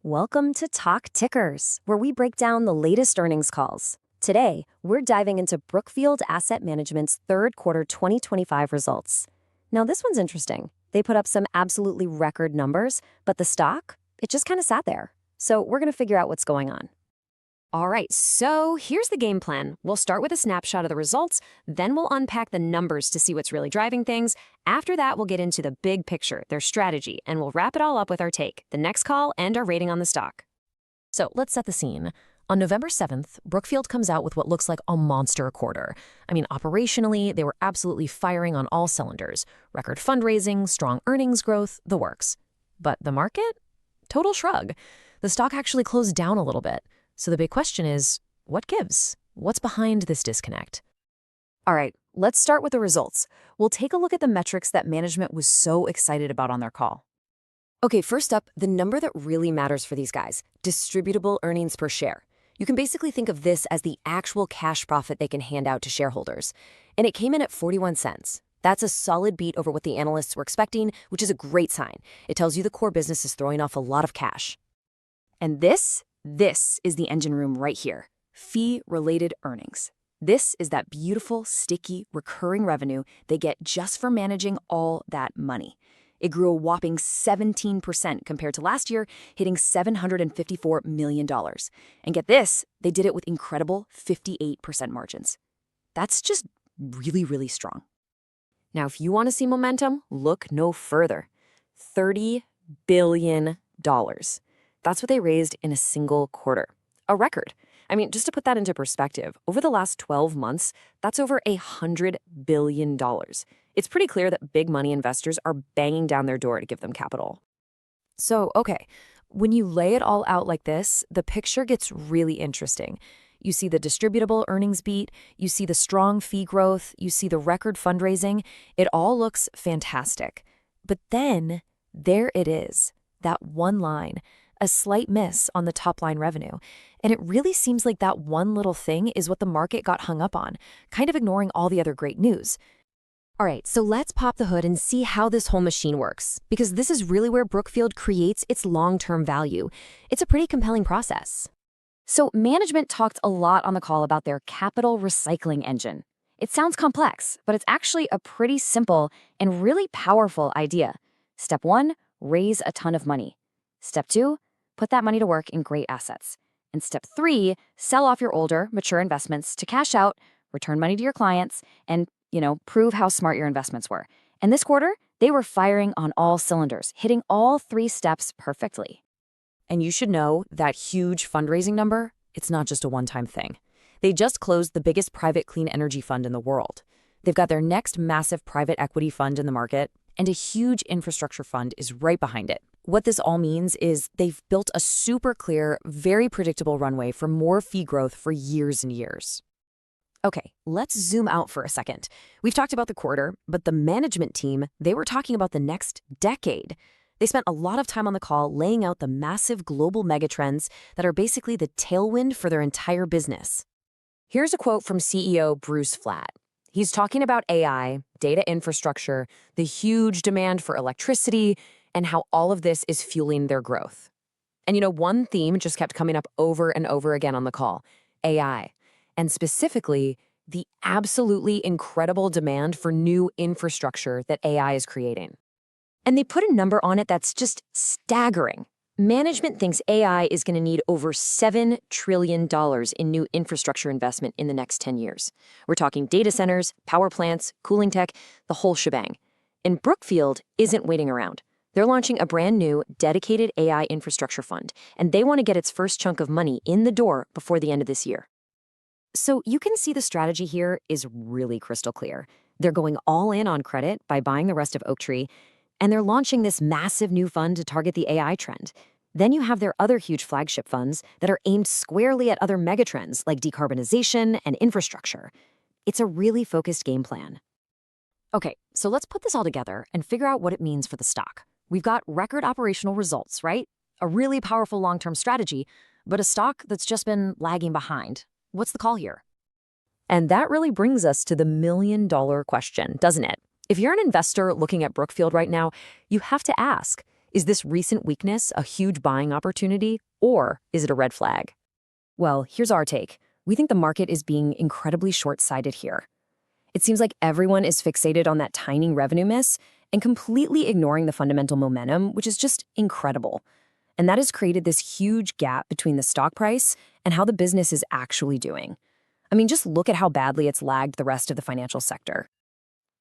Welcome to Talk Tickers, where we break down the latest earnings calls. Today, we're diving into Brookfield Asset Management's third quarter 2025 results. Now, this one's interesting. They put up some absolutely record numbers, but the stock, it just kind of sat there. So we're going to figure out what's going on. All right, so here's the game plan. We'll start with a snapshot of the results, then we'll unpack the numbers to see what's really driving things. After that, we'll get into the big picture, their strategy, and we'll wrap it all up with our take, the next call, and our rating on the stock. So let's set the scene. On November 7th, Brookfield comes out with what looks like a monster quarter. I mean, operationally, they were absolutely firing on all cylinders. Record fundraising, strong earnings growth, the works. But the market? Total shrug. The stock actually closed down a little bit. So the big question is, what gives? What's behind this disconnect? All right, let's start with the results. We'll take a look at the metrics that management was so excited about on their call. Okay, first up, the number that really matters for these guys, distributable earnings per share. You can basically think of this as the actual cash profit they can hand out to shareholders. And it came in at 41 cents. That's a solid beat over what the analysts were expecting, which is a great sign. It tells you the core business is throwing off a lot of cash. And this is the engine room right here, fee-related earnings. This is that beautiful, sticky, recurring revenue they get just for managing all that money. It grew a whopping 17% compared to last year, hitting $754 million. And get this, they did it with incredible 58% margins. That's just really, really strong. Now, if you want to see momentum, look no further. $30 billion. That's what they raised in a single quarter. A record. I mean, just to put that into perspective, over the last 12 months, that's over $100 billion. It's pretty clear that big money investors are banging down their door to give them capital. So, okay, when you lay it all out like this, the picture gets really interesting. You see the distributable earnings beat, you see the strong fee growth, you see the record fundraising. It all looks fantastic. But then, there it is, that one line. A slight miss on the top-line revenue. And it really seems like that one little thing is what the market got hung up on, kind of ignoring all the other great news. All right, so let's pop the hood and see how this whole machine works, because this is really where Brookfield creates its long-term value. It's a pretty compelling process. So management talked a lot on the call about their capital recycling engine. It sounds complex, but it's actually a pretty simple and really powerful idea. Step 1, raise a ton of money. Step 2, put that money to work in great assets. And step 3, sell off your older, mature investments to cash out, return money to your clients, and, prove how smart your investments were. And this quarter, they were firing on all cylinders, hitting all 3 steps perfectly. And you should know that huge fundraising number, it's not just a one-time thing. They just closed the biggest private clean energy fund in the world. They've got their next massive private equity fund in the market, and a huge infrastructure fund is right behind it. What this all means is they've built a super clear, very predictable runway for more fee growth for years and years. Okay, let's zoom out for a second. We've talked about the quarter, but the management team, they were talking about the next decade. They spent a lot of time on the call laying out the massive global megatrends that are basically the tailwind for their entire business. Here's a quote from CEO Bruce Flatt. He's talking about AI, data infrastructure, the huge demand for electricity, and how all of this is fueling their growth. And one theme just kept coming up over and over again on the call, AI, and specifically the absolutely incredible demand for new infrastructure that AI is creating. And they put a number on it that's just staggering. Management thinks AI is going to need over $7 trillion in new infrastructure investment in the next 10 years. We're talking data centers, power plants, cooling tech, the whole shebang. And Brookfield isn't waiting around. They're launching a brand new, dedicated AI infrastructure fund, and they want to get its first chunk of money in the door before the end of this year. So you can see the strategy here is really crystal clear. They're going all in on credit by buying the rest of Oaktree, and they're launching this massive new fund to target the AI trend. Then you have their other huge flagship funds that are aimed squarely at other megatrends like decarbonization and infrastructure. It's a really focused game plan. Okay, so let's put this all together and figure out what it means for the stock. We've got record operational results, right? A really powerful long-term strategy, but a stock that's just been lagging behind. What's the call here? And that really brings us to the million-dollar question, doesn't it? If you're an investor looking at Brookfield right now, you have to ask, Is this recent weakness a huge buying opportunity, or is it a red flag? Well, here's our take. We think the market is being incredibly short-sighted here. It seems like everyone is fixated on that tiny revenue miss and completely ignoring the fundamental momentum, which is just incredible. And that has created this huge gap between the stock price and how the business is actually doing. I mean, just look at how badly it's lagged the rest of the financial sector.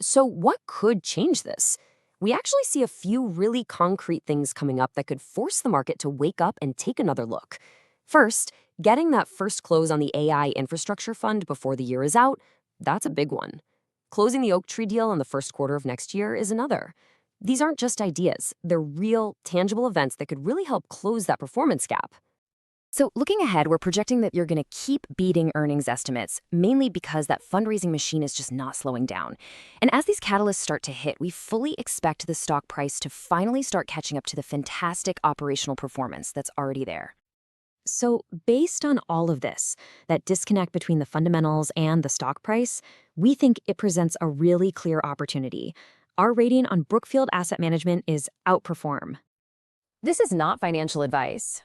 So what could change this? We actually see a few really concrete things coming up that could force the market to wake up and take another look. First, getting that first close on the AI infrastructure fund before the year is out, that's a big one. Closing the Oaktree deal in the first quarter of next year is another. These aren't just ideas, they're real, tangible events that could really help close that performance gap. So looking ahead, we're projecting that you're going to keep beating earnings estimates, mainly because that fundraising machine is just not slowing down. And as these catalysts start to hit, we fully expect the stock price to finally start catching up to the fantastic operational performance that's already there. So based on all of this, that disconnect between the fundamentals and the stock price, we think it presents a really clear opportunity. Our rating on Brookfield Asset Management is outperform. This is not financial advice.